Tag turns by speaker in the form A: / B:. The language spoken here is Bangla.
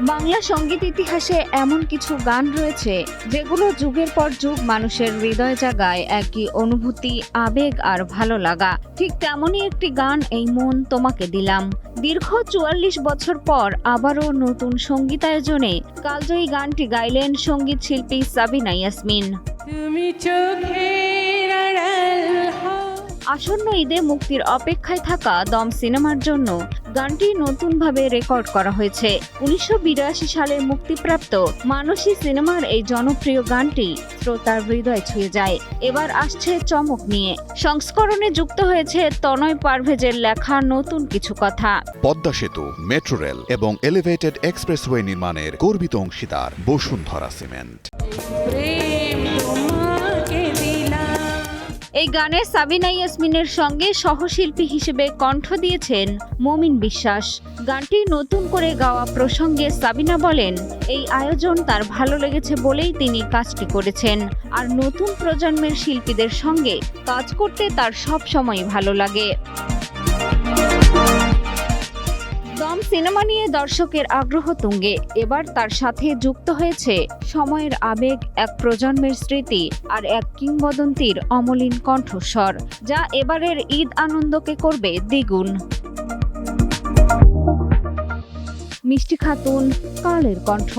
A: বাংলা সঙ্গীত ইতিহাসে এমন কিছু গান রয়েছে যেগুলো যুগের পর যুগ মানুষের হৃদয় জাগায় একই অনুভূতি, আবেগ আর ভালো লাগা। ঠিক তেমনই একটি গান এই মন তোমাকে দিলাম। দীর্ঘ ৪৪ বছর পর আবারও নতুন সঙ্গীতায়োজনে কালজয়ী গানটি গাইলেন সঙ্গীত শিল্পী সাবিনা ইয়াসমিন।
B: তুমি চোখের আড়াল হও।
A: আসন্ন ঈদে মুক্তির অপেক্ষায় থাকা দম সিনেমার জন্য গানটি নতুনভাবে রেকর্ড করা হয়েছে। ১৯৮২ সালে মুক্তিপ্রাপ্ত মানসী সিনেমার এই জনপ্রিয় গানটি শ্রোতার হৃদয় ছুঁয়ে যায়। এবার আসছে চমক নিয়ে। সংস্করণে যুক্ত হয়েছে তনয় পারভেজের লেখা নতুন কিছু কথা।
C: পদ্মা সেতু, মেট্রো রেল এবং এলিভেটেড এক্সপ্রেসওয়ে নির্মাণের গর্বিত অংশীদার বসুন্ধরা সিমেন্ট।
B: প্রেম তোমাকে দিলাম।
A: এই গানে সাবিনা ইয়াসমিনের সঙ্গে সহশিল্পী হিসেবে কণ্ঠ দিয়েছেন মমিন বিশ্বাস। গানটি নতুন করে গাওয়া প্রসঙ্গে সাবিনা বলেন, এই আয়োজন তার ভালো লেগেছে বলেই তিনি কাজটি করেছেন। আর নতুন প্রজন্মের শিল্পীদের সঙ্গে কাজ করতে তার সব সময় ভালো লাগে। দম সিনেমা নিয়ে দর্শকের আগ্রহ তুঙ্গে। এবার তার সাথে যুক্ত হয়েছে সময়ের আবেগ, এক প্রজন্মের স্মৃতি আর এক কিংবদন্তির অমলিন কণ্ঠস্বর, যা এবারের ঈদ আনন্দকে করবে দ্বিগুণ। মিষ্টি খাতুন, কালের কণ্ঠ।